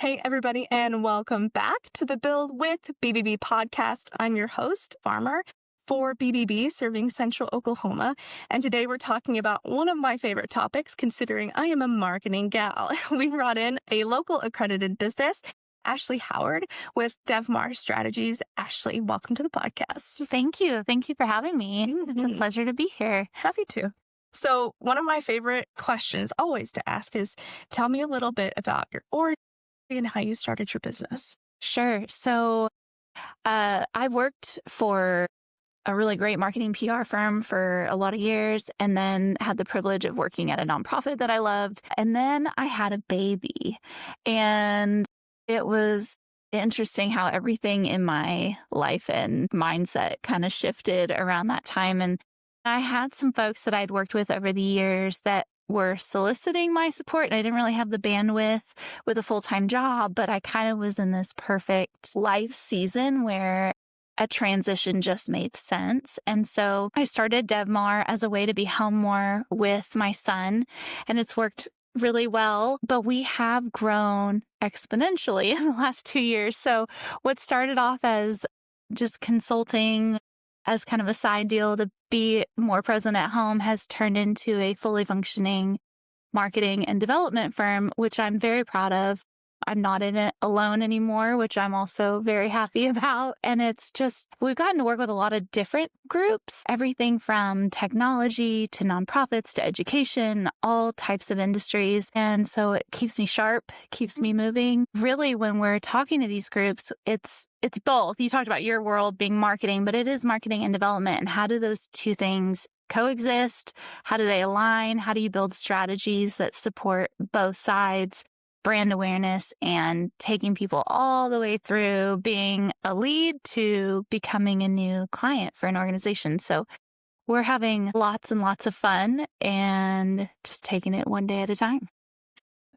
Hey, everybody, and welcome back to the Build with BBB podcast. I'm your host, Farmer, for BBB serving Central Oklahoma. And today we're talking about one of my favorite topics, considering I am a marketing gal. We brought in a local accredited business, Ashley Howard, with DevMar Strategies. Ashley, welcome to the podcast. Thank you. Thank you for having me. It's a pleasure to be here. Happy to. So one of my favorite questions always to ask is, tell me a little bit about your origin and how you started your business. Sure. So I worked for a really great marketing PR firm for a lot of years, and then had the privilege of working at a nonprofit that I loved. And then I had a baby, and it was interesting how everything in my life and mindset kind of shifted around that time. And I had some folks that I'd worked with over the years that were soliciting my support, and I didn't really have the bandwidth with a full-time job, but I kind of was in this perfect life season where a transition just made sense. And so I started DevMar as a way to be home more with my son, and it's worked really well, but we have grown exponentially in the last 2 years. So what started off as just consulting as kind of a side deal to be more present at home has turned into a fully functioning marketing and development firm, which I'm very proud of. I'm not in it alone anymore, which I'm also very happy about. And it's just, we've gotten to work with a lot of different groups, everything from technology to nonprofits to education, all types of industries. And so it keeps me sharp, keeps me moving. Really, when we're talking to these groups, it's both. You talked about your world being marketing, but it is marketing and development. And how do those two things coexist? How do they align? How do you build strategies that support both sides? Brand awareness and taking people all the way through being a lead to becoming a new client for an organization. So we're having lots and lots of fun and just taking it one day at a time.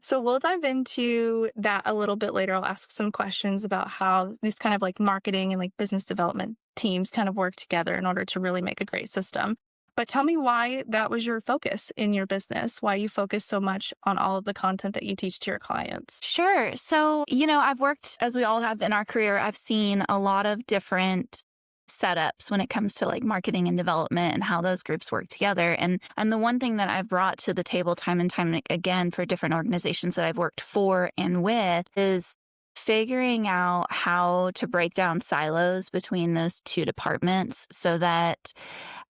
So we'll dive into that a little bit later. I'll ask some questions about how these kind of like marketing and like business development teams kind of work together in order to really make a great system. But tell me why that was your focus in your business, why you focus so much on all of the content that you teach to your clients. Sure. So, I've worked, as we all have in our career, I've seen a lot of different setups when it comes to like marketing and development and how those groups work together. And the one thing that I've brought to the table time and time again for different organizations that I've worked for and with is figuring out how to break down silos between those two departments so that,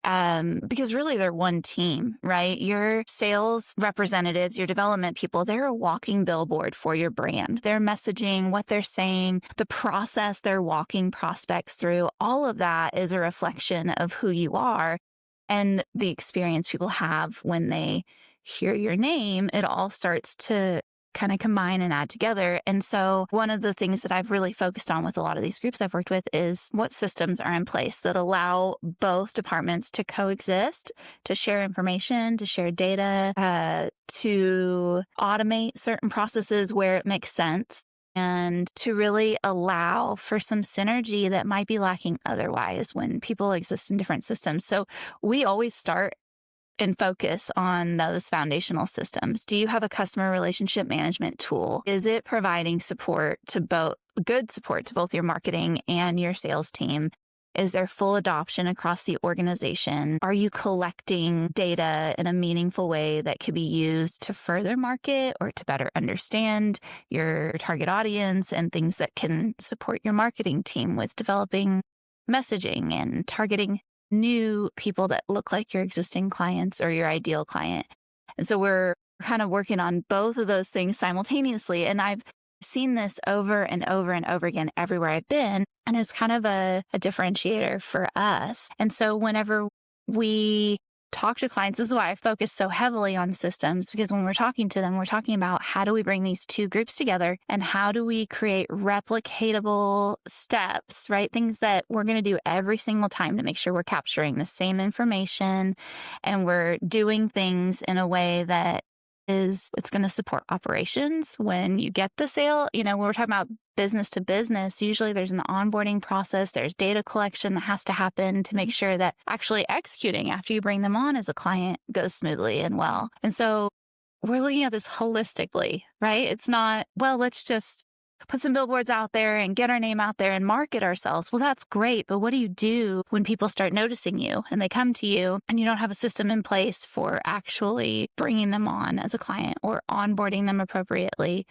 because really they're one team, right? Your sales representatives, your development people, they're a walking billboard for your brand. They're messaging what they're saying, the process they're walking prospects through. All of that is a reflection of who you are and the experience people have when they hear your name. It all starts to kind of combine and add together. And so one of the things that I've really focused on with a lot of these groups I've worked with is what systems are in place that allow both departments to coexist, to share information, to share data, to automate certain processes where it makes sense, and to really allow for some synergy that might be lacking otherwise when people exist in different systems. So we always start and focus on those foundational systems. Do you have a customer relationship management tool? Is it providing good support to both your marketing and your sales team? Is there full adoption across the organization? Are you collecting data in a meaningful way that could be used to further market or to better understand your target audience and things that can support your marketing team with developing messaging and targeting new people that look like your existing clients or your ideal client? And so we're kind of working on both of those things simultaneously. And I've seen this over and over and over again everywhere I've been. And it's kind of a differentiator for us. And so whenever we talk to clients, this is why I focus so heavily on systems, because when we're talking to them, we're talking about how do we bring these two groups together and how do we create replicatable steps, right? Things that we're going to do every single time to make sure we're capturing the same information and we're doing things in a way that it's going to support operations when you get the sale. When we're talking about business to business, usually there's an onboarding process, there's data collection that has to happen to make sure that actually executing after you bring them on as a client goes smoothly and well. And so we're looking at this holistically, right? It's not, well, let's just put some billboards out there and get our name out there and market ourselves. Well, that's great. But what do you do when people start noticing you and they come to you and you don't have a system in place for actually bringing them on as a client or onboarding them appropriately?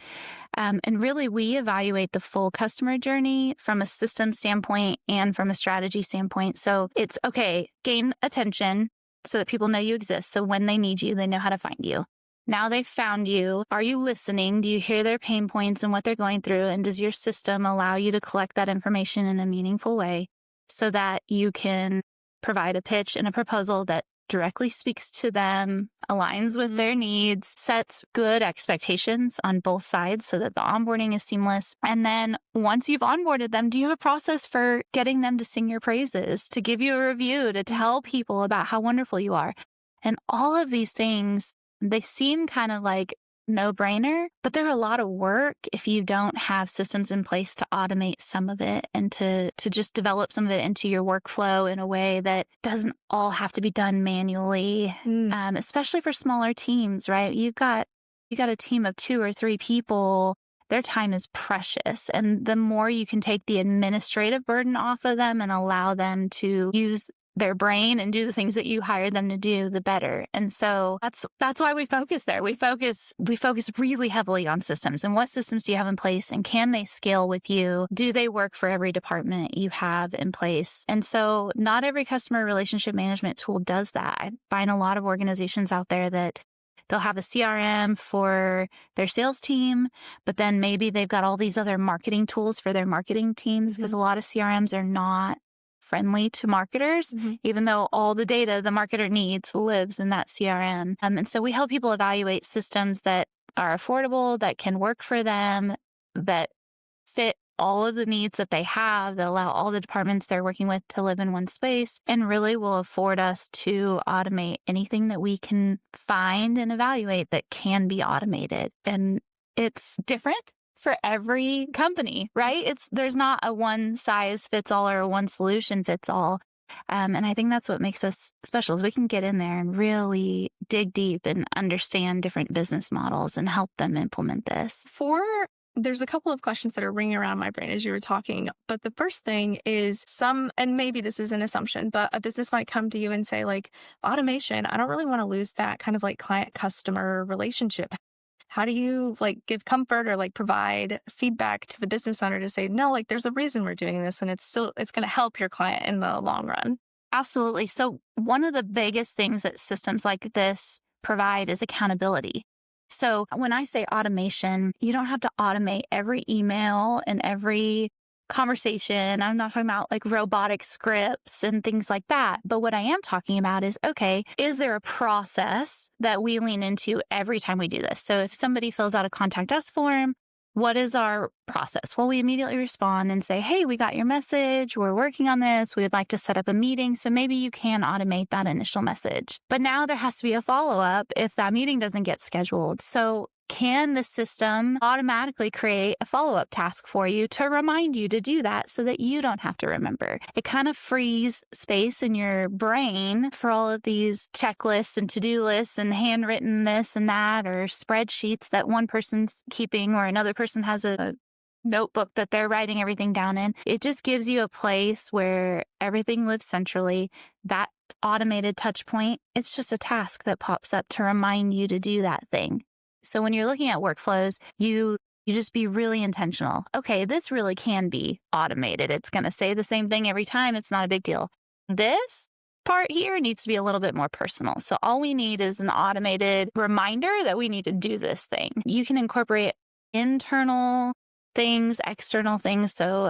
And really, we evaluate the full customer journey from a system standpoint and from a strategy standpoint. So it's okay, gain attention so that people know you exist. So when they need you, they know how to find you. Now they've found you. Are you listening? Do you hear their pain points and what they're going through? And does your system allow you to collect that information in a meaningful way so that you can provide a pitch and a proposal that directly speaks to them, aligns with their needs, sets good expectations on both sides so that the onboarding is seamless? And then once you've onboarded them, do you have a process for getting them to sing your praises, to give you a review, to tell people about how wonderful you are? And all of these things, they seem kind of like no-brainer, but they're a lot of work if you don't have systems in place to automate some of it and to just develop some of it into your workflow in a way that doesn't all have to be done manually, especially for smaller teams, right? You got a team of 2 or 3 people. Their time is precious. And the more you can take the administrative burden off of them and allow them to use their brain and do the things that you hired them to do, the better. And so that's why we focus there. We focus really heavily on systems and what systems do you have in place and can they scale with you? Do they work for every department you have in place? And so not every customer relationship management tool does that. I find a lot of organizations out there that they'll have a CRM for their sales team, but then maybe they've got all these other marketing tools for their marketing teams because a lot of CRMs are not friendly to marketers, even though all the data the marketer needs lives in that CRM. And so we help people evaluate systems that are affordable, that can work for them, that fit all of the needs that they have, that allow all the departments they're working with to live in one space, and really will afford us to automate anything that we can find and evaluate that can be automated. And it's different for every company, right? There's not a one size fits all or a one solution fits all. And I think that's what makes us special is we can get in there and really dig deep and understand different business models and help them implement this. There's a couple of questions that are ringing around my brain as you were talking. But the first thing is and maybe this is an assumption, but a business might come to you and say like, automation, I don't really want to lose that kind of like client-customer relationship. How do you like give comfort or like provide feedback to the business owner to say, no, like there's a reason we're doing this and it's going to help your client in the long run? Absolutely. So one of the biggest things that systems like this provide is accountability. So when I say automation, you don't have to automate every email and every conversation. I'm not talking about like robotic scripts and things like that. But what I am talking about is, okay, is there a process that we lean into every time we do this? So if somebody fills out a contact us form, what is our process? Well, we immediately respond and say, hey, we got your message. We're working on this. We would like to set up a meeting. So maybe you can automate that initial message. But now there has to be a follow-up if that meeting doesn't get scheduled. So can the system automatically create a follow-up task for you to remind you to do that so that you don't have to remember? It kind of frees space in your brain for all of these checklists and to-do lists and handwritten this and that or spreadsheets that one person's keeping or another person has a notebook that they're writing everything down in. It just gives you a place where everything lives centrally. That automated touch point, it's just a task that pops up to remind you to do that thing. So when you're looking at workflows, you just be really intentional. Okay, this really can be automated. It's going to say the same thing every time. It's not a big deal. This part here needs to be a little bit more personal. So all we need is an automated reminder that we need to do this thing. You can incorporate internal things, external things. So,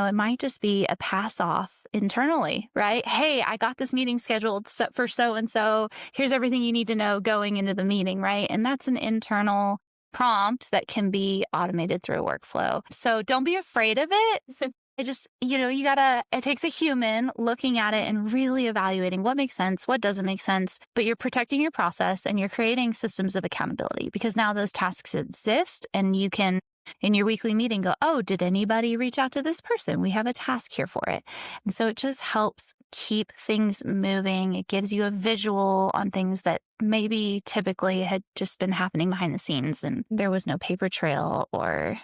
it might just be a pass off internally, right? Hey, I got this meeting scheduled for so-and-so. Here's everything you need to know going into the meeting, right? And that's an internal prompt that can be automated through a workflow. So don't be afraid of it. It takes a human looking at it and really evaluating what makes sense, what doesn't make sense, but you're protecting your process and you're creating systems of accountability because now those tasks exist and you can, in your weekly meeting, go, oh, did anybody reach out to this person? We have a task here for it. And so it just helps keep things moving. It gives you a visual on things that maybe typically had just been happening behind the scenes and there was no paper trail or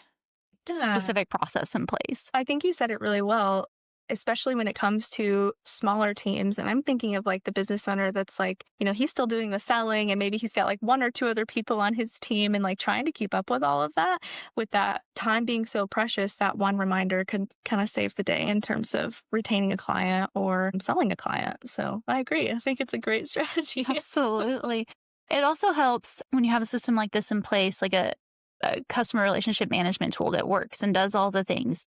Yeah. specific process in place. I think you said it really well, especially when it comes to smaller teams. And I'm thinking of like the business owner that's like, he's still doing the selling and maybe he's got like one or two other people on his team and like trying to keep up with all of that. With that time being so precious, that one reminder could kind of save the day in terms of retaining a client or selling a client. So I agree. I think it's a great strategy. Absolutely. It also helps when you have a system like this in place, like a customer relationship management tool that works and does all the things.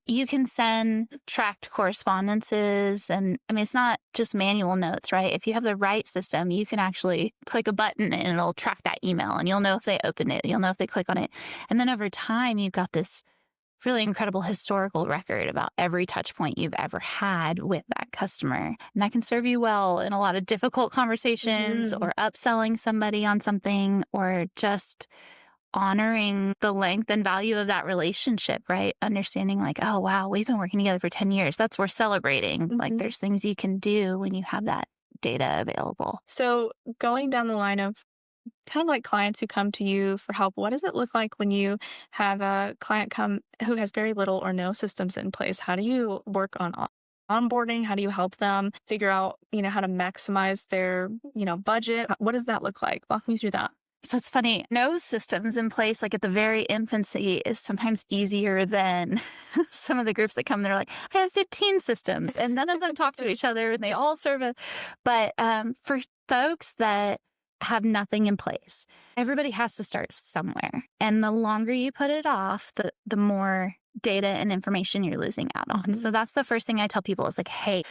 You can send tracked correspondences. And I mean, it's not just manual notes, right? If you have the right system, you can actually click a button and it'll track that email and you'll know if they opened it. You'll know if they click on it. And then over time, you've got this really incredible historical record about every touch point you've ever had with that customer. And that can serve you well in a lot of difficult conversations or upselling somebody on something or just honoring the length and value of that relationship, right? Understanding like, oh, wow, we've been working together for 10 years. That's worth celebrating. Like there's things you can do when you have that data available. So going down the line of kind of like clients who come to you for help, what does it look like when you have a client come who has very little or no systems in place? How do you work on onboarding? How do you help them figure out, how to maximize their, budget? What does that look like? Walk me through that. So it's funny, no systems in place, like at the very infancy, is sometimes easier than some of the groups that come. They're like, I have 15 systems and none of them talk to each other and they all serve a. But for folks that have nothing in place, everybody has to start somewhere. And the longer you put it off, the more data and information you're losing out on. So that's the first thing I tell people is like, hey,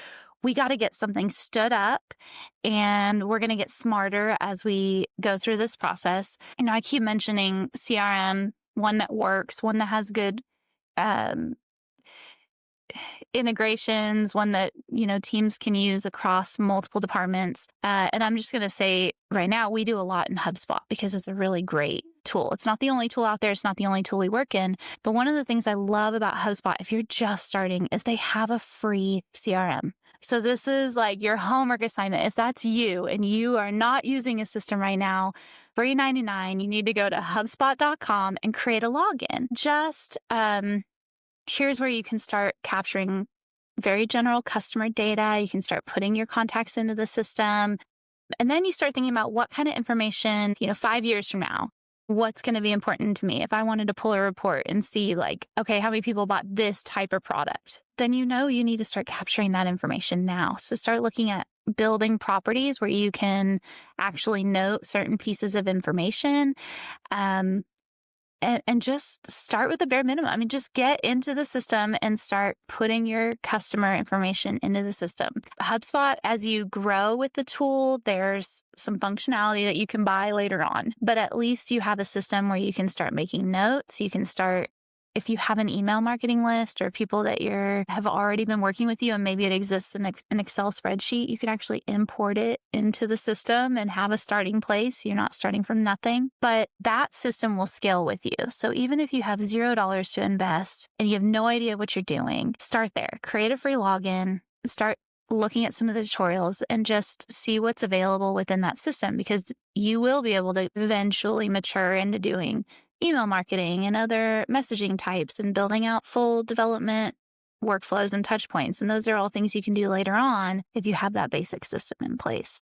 we got to get something stood up and we're going to get smarter as we go through this process. I keep mentioning CRM, one that works, one that has good integrations, one that, teams can use across multiple departments. And I'm just going to say right now, we do a lot in HubSpot because it's a really great tool. It's not the only tool out there. It's not the only tool we work in. But one of the things I love about HubSpot, if you're just starting, is they have a free CRM. So this is like your homework assignment. If that's you and you are not using a system right now, free $99, you need to go to HubSpot.com and create a login. Just here's where you can start capturing very general customer data. You can start putting your contacts into the system. And then you start thinking about what kind of information, 5 years from now, what's going to be important to me. If I wanted to pull a report and see like, okay, how many people bought this type of product, then you need to start capturing that information now. So start looking at building properties where you can actually note certain pieces of information. And just start with the bare minimum. I mean, just get into the system and start putting your customer information into the system. HubSpot, as you grow with the tool, there's some functionality that you can buy later on. But at least you have a system where you can start making notes. You can start, if you have an email marketing list or people that have already been working with you and maybe it exists in an Excel spreadsheet, you can actually import it into the system and have a starting place. You're not starting from nothing, but that system will scale with you. So even if you have $0 to invest and you have no idea what you're doing, start there. Create a free login, start looking at some of the tutorials and just see what's available within that system, because you will be able to eventually mature into doing email marketing and other messaging types and building out full development workflows and touch points. And those are all things you can do later on if you have that basic system in place.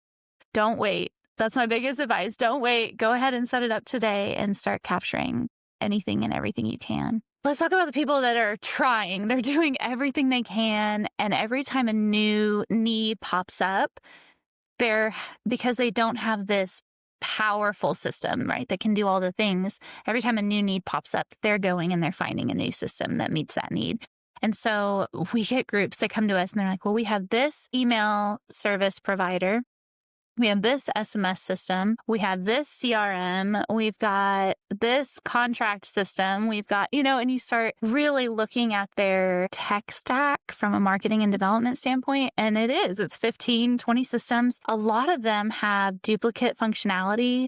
Don't wait. That's my biggest advice. Don't wait. Go ahead and set it up today and start capturing anything and everything you can. Let's talk about the people that are trying. They're doing everything they can. And every time a new need pops up, because they don't have this powerful system, right, that can do all the things. Every time a new need pops up, they're going and they're finding a new system that meets that need. And so we get groups that come to us and they're like, well, we have this email service provider. We have this SMS system. We have this CRM. We've got this contract system. We've got, and you start really looking at their tech stack from a marketing and development standpoint. And it's 15, 20 systems. A lot of them have duplicate functionality,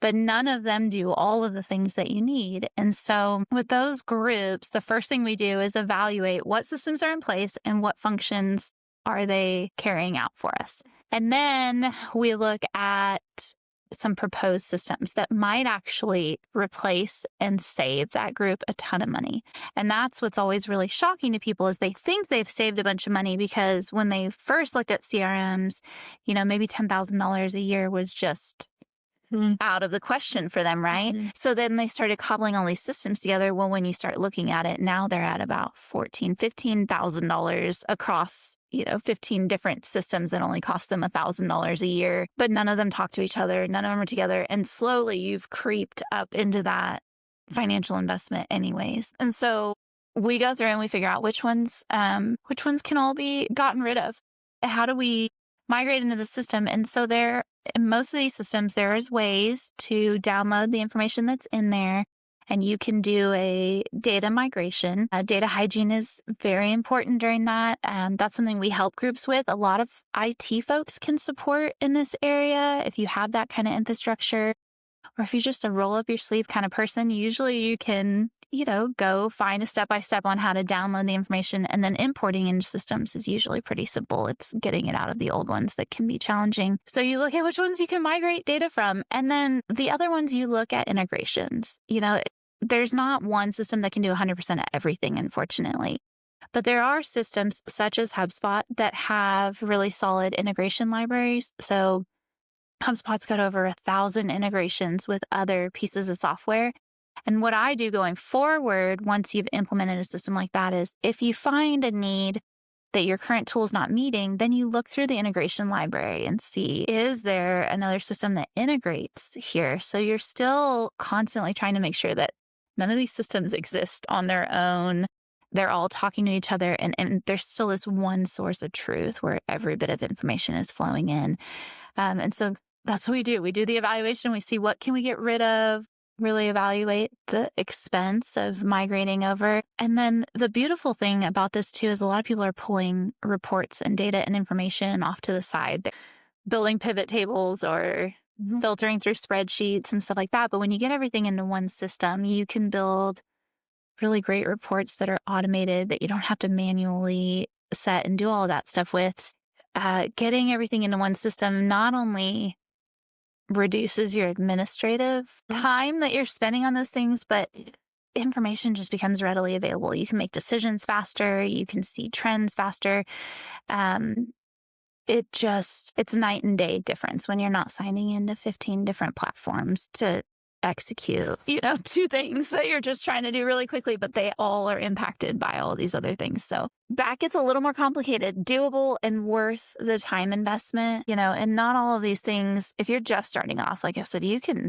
but none of them do all of the things that you need. And so with those groups, the first thing we do is evaluate what systems are in place and what functions are they carrying out for us. And then we look at some proposed systems that might actually replace and save that group a ton of money. And that's what's always really shocking to people is they think they've saved a bunch of money because when they first looked at CRMs, maybe $10,000 a year was just out of the question for them, right? Mm-hmm. So then they started cobbling all these systems together. Well, when you start looking at it, now they're at about $15,000 across, 15 different systems that only cost them $1,000 a year, but none of them talk to each other. None of them are together. And slowly you've creeped up into that financial investment anyways. And so we go through and we figure out which ones can all be gotten rid of. How do we migrate into the system? And so in most of these systems, there is ways to download the information that's in there, and you can do a data migration. Data hygiene is very important during that. That's something we help groups with. A lot of IT folks can support in this area if you have that kind of infrastructure, or if you're just a roll up your sleeve kind of person. Usually you can go find a step-by-step on how to download the information, and then importing into systems is usually pretty simple. It's getting it out of the old ones that can be challenging. So you look at which ones you can migrate data from, and then the other ones you look at integrations. There's not one system that can do 100% of everything, unfortunately. But there are systems such as HubSpot that have really solid integration libraries. So HubSpot's got over 1,000 integrations with other pieces of software. And what I do going forward, once you've implemented a system like that, is if you find a need that your current tool is not meeting, then you look through the integration library and see, is there another system that integrates here? So you're still constantly trying to make sure that none of these systems exist on their own. They're all talking to each other, and there's still this one source of truth where every bit of information is flowing in. And so that's what we do. We do the evaluation. We see what can we get rid of, really evaluate the expense of migrating over. And then the beautiful thing about this too is a lot of people are pulling reports and data and information off to the side. They're building pivot tables or filtering through spreadsheets and stuff like that. But when you get everything into one system, you can build really great reports that are automated that you don't have to manually set and do all of that stuff with. Getting everything into one system not only reduces your administrative time that you're spending on those things, but information just becomes readily available. You can make decisions faster. You can see trends faster. It's night and day difference when you're not signing into 15 different platforms to execute, two things that you're just trying to do really quickly, but they all are impacted by all of these other things. So that gets a little more complicated, doable and worth the time investment, and not all of these things. If you're just starting off, like I said, you can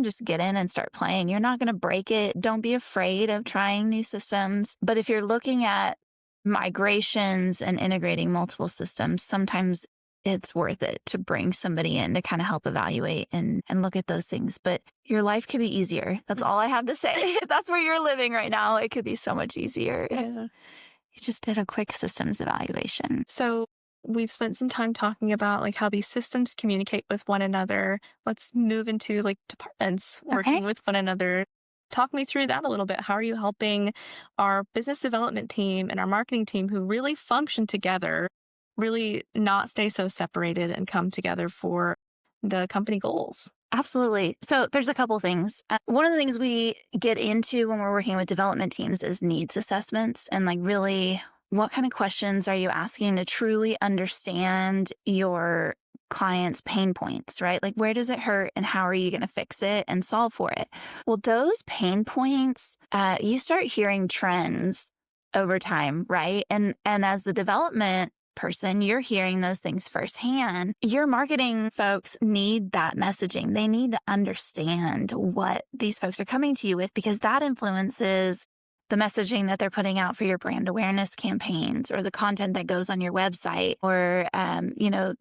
just get in and start playing. You're not going to break it. Don't be afraid of trying new systems. But if you're looking at migrations and integrating multiple systems, sometimes it's worth it to bring somebody in to kind of help evaluate and look at those things. But your life could be easier. That's all I have to say. If that's where you're living right now, it could be so much easier. Yeah. You just did a quick systems evaluation. So we've spent some time talking about how these systems communicate with one another. Let's move into departments working with one another. Talk me through that a little bit. How are you helping our business development team and our marketing team, who really function together, really not stay so separated and come together for the company goals? Absolutely. So there's a couple things. One of the things we get into when we're working with development teams is needs assessments, and really, what kind of questions are you asking to truly understand your client's pain points, right? Where does it hurt and how are you going to fix it and solve for it? Well, those pain points, you start hearing trends over time, right? And as the development person, you're hearing those things firsthand. Your marketing folks need that messaging. They need to understand what these folks are coming to you with, because that influences the messaging that they're putting out for your brand awareness campaigns, or the content that goes on your website, or,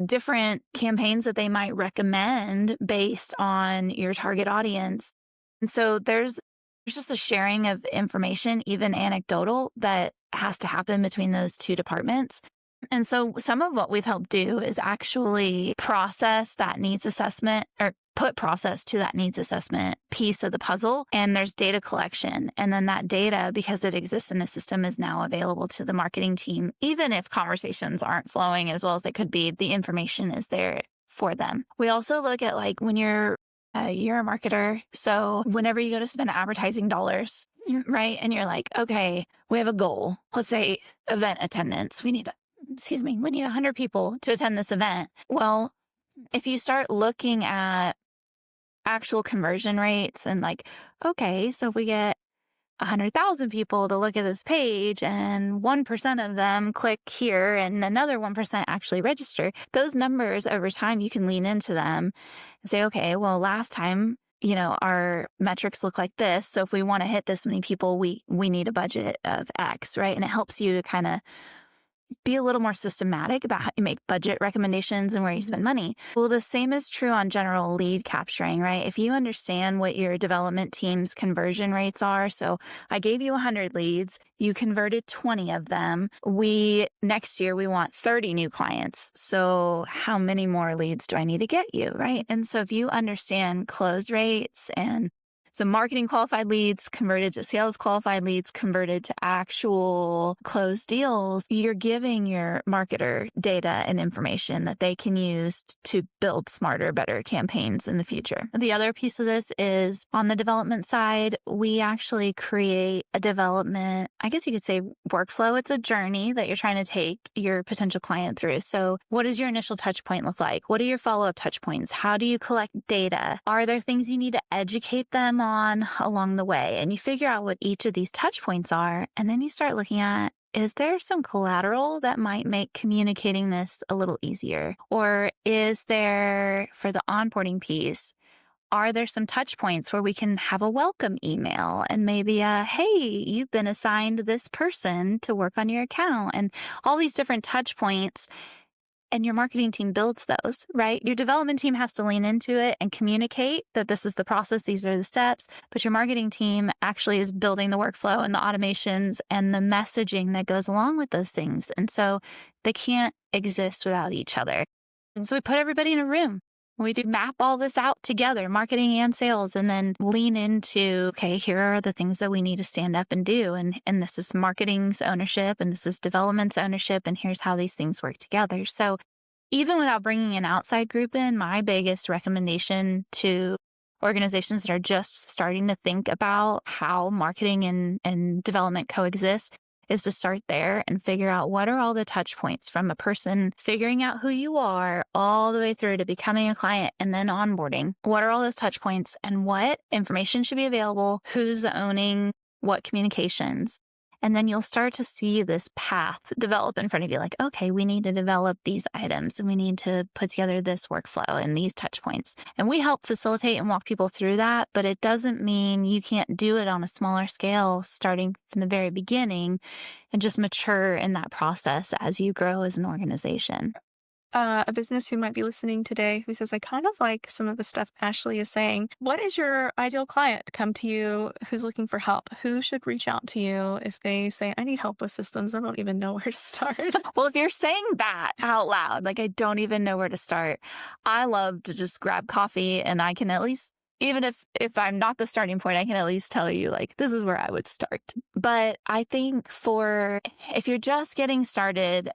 different campaigns that they might recommend based on your target audience. And so there's just a sharing of information, even anecdotal, that has to happen between those two departments. And so some of what we've helped do is actually process that needs assessment, or put process to that needs assessment piece of the puzzle. And there's data collection. And then that data, because it exists in the system, is now available to the marketing team. Even if conversations aren't flowing as well as they could be, the information is there for them. We also look at like when you're a marketer. So whenever you go to spend advertising dollars, right? And you're like, okay, we have a goal. Let's say event attendance. We need 100 people to attend this event. Well, if you start looking at actual conversion rates and like, okay, so if we get 100,000 people to look at this page and 1% of them click here and another 1% actually register, those numbers over time, you can lean into them and say, okay, well, last time, our metrics look like this. So if we want to hit this many people, we need a budget of X, right? And it helps you to kind of be a little more systematic about how you make budget recommendations and where you spend money. Well, the same is true on general lead capturing, right? If you understand what your development team's conversion rates are, so I gave you 100 leads, you converted 20 of them. Next year, we want 30 new clients. So how many more leads do I need to get you, right? And so if you understand close rates and so marketing qualified leads converted to sales qualified leads converted to actual closed deals, you're giving your marketer data and information that they can use to build smarter, better campaigns in the future. The other piece of this is on the development side, we actually create a development, I guess you could say workflow. It's a journey that you're trying to take your potential client through. So what does your initial touch point look like? What are your follow-up touch points? How do you collect data? Are there things you need to educate them on along the way? And you figure out what each of these touch points are. And then you start looking at, is there some collateral that might make communicating this a little easier? Or is there, for the onboarding piece, are there some touch points where we can have a welcome email and maybe hey, you've been assigned this person to work on your account, and all these different touch points. And your marketing team builds those, right? Your development team has to lean into it and communicate that this is the process, these are the steps, but your marketing team actually is building the workflow and the automations and the messaging that goes along with those things. And so they can't exist without each other. And so we put everybody in a room. We do map all this out together, marketing and sales, and then lean into, okay, here are the things that we need to stand up and do. And this is marketing's ownership, and this is development's ownership, and here's how these things work together. So even without bringing an outside group in, my biggest recommendation to organizations that are just starting to think about how marketing and development coexist is to start there and figure out what are all the touch points from a person figuring out who you are all the way through to becoming a client and then onboarding. What are all those touch points and what information should be available? Who's owning what communications? And then you'll start to see this path develop in front of you. Like, okay, we need to develop these items and we need to put together this workflow and these touch points. And we help facilitate and walk people through that, but it doesn't mean you can't do it on a smaller scale starting from the very beginning and just mature in that process as you grow as an organization. A business who might be listening today who says, I kind of like some of the stuff Ashley is saying. What is your ideal client come to you who's looking for help? Who should reach out to you if they say, I need help with systems? I don't even know where to start. Well, if you're saying that out loud, like I don't even know where to start, I love to just grab coffee and I can at least, even if I'm not the starting point, I can at least tell you like, this is where I would start. But I think if you're just getting started,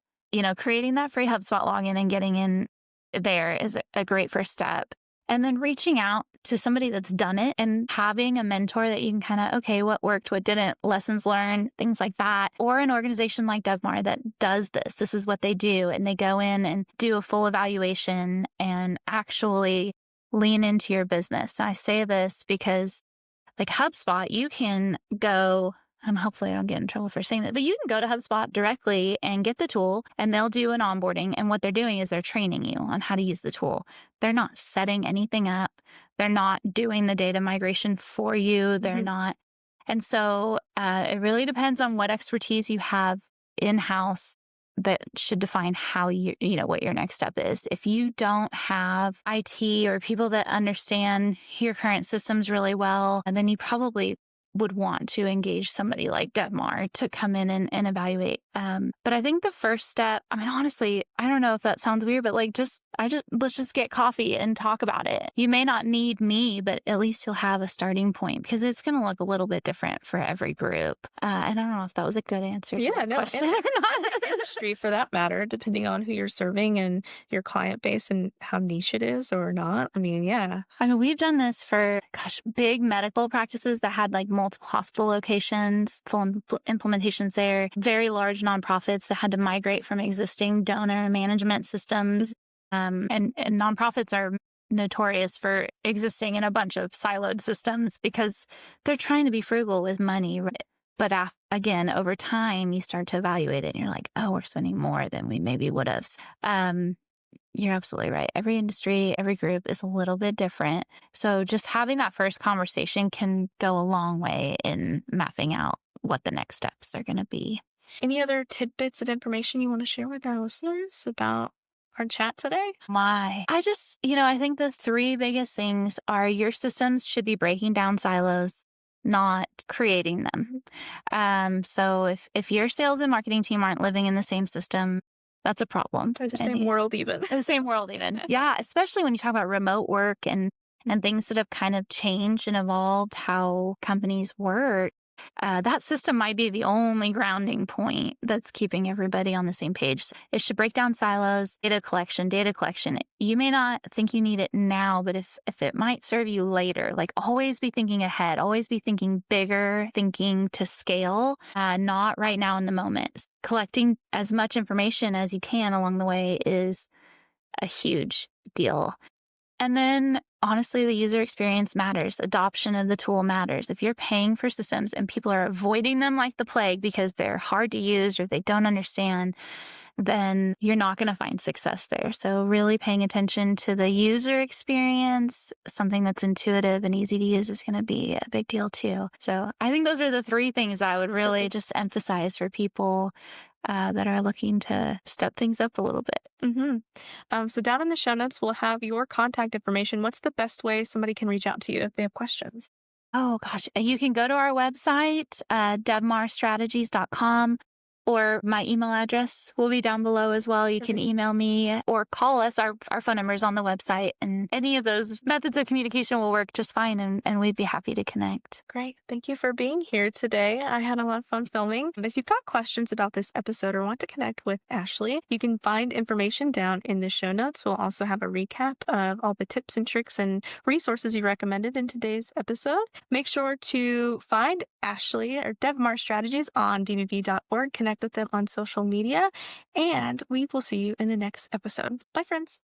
creating that free HubSpot login and getting in there is a great first step. And then reaching out to somebody that's done it and having a mentor that you can kind of, okay, what worked, what didn't, lessons learned, things like that. Or an organization like DevMar that does this. This is what they do. And they go in and do a full evaluation and actually lean into your business. I say this because like HubSpot, you can go, and hopefully I don't get in trouble for saying that, but you can go to HubSpot directly and get the tool and they'll do an onboarding. And what they're doing is they're training you on how to use the tool. They're not setting anything up. They're not doing the data migration for you. They're not. And so it really depends on what expertise you have in-house that should define how what your next step is. If you don't have IT or people that understand your current systems really well, and then you probably would want to engage somebody like DevMar to come in and evaluate. But I think the first step, I mean, honestly, I don't know if that sounds weird, but like let's just get coffee and talk about it. You may not need me, but at least you'll have a starting point because it's going to look a little bit different for every group. And I don't know if that was a good answer to that question or not. Industry for that matter, depending on who you're serving and your client base and how niche it is or not. I mean, yeah. I mean, we've done this for, big medical practices that had like multiple hospital locations, full implementations there, very large nonprofits that had to migrate from existing donor management systems. And nonprofits are notorious for existing in a bunch of siloed systems because they're trying to be frugal with money. Right? But again, over time, you start to evaluate it and you're like, oh, we're spending more than we maybe would have. You're absolutely right. Every industry, every group is a little bit different. So just having that first conversation can go a long way in mapping out what the next steps are going to be. Any other tidbits of information you want to share with our listeners about our chat today? I think the three biggest things are your systems should be breaking down silos, not creating them. So if your sales and marketing team aren't living in the same system, that's a problem. Or the same world even. The same world even. Yeah, especially when you talk about remote work and things that have kind of changed and evolved how companies work. That system might be the only grounding point that's keeping everybody on the same page. It should break down silos, data collection. You may not think you need it now, but if it might serve you later, like always be thinking ahead, always be thinking bigger, thinking to scale, not right now in the moment. Collecting as much information as you can along the way is a huge deal. And then honestly, the user experience matters. Adoption of the tool matters. If you're paying for systems and people are avoiding them like the plague because they're hard to use or they don't understand, then you're not going to find success there. So really paying attention to the user experience, something that's intuitive and easy to use is going to be a big deal too. So I think those are the three things I would really just emphasize for people that are looking to step things up a little bit. Mm-hmm. So down in the show notes, we'll have your contact information. What's the best way somebody can reach out to you if they have questions? Oh, gosh. You can go to our website, devmarstrategies.com, or my email address will be down below as well. You can email me or call us. Our phone number is on the website, and any of those methods of communication will work just fine, and we'd be happy to connect. Great. Thank you for being here today. I had a lot of fun filming. If you've got questions about this episode or want to connect with Ashley, you can find information down in the show notes. We'll also have a recap of all the tips and tricks and resources you recommended in today's episode. Make sure to find Ashley or DevMar Strategies on bbb.org. Connect with them on social media, and we will see you in the next episode. Bye, friends.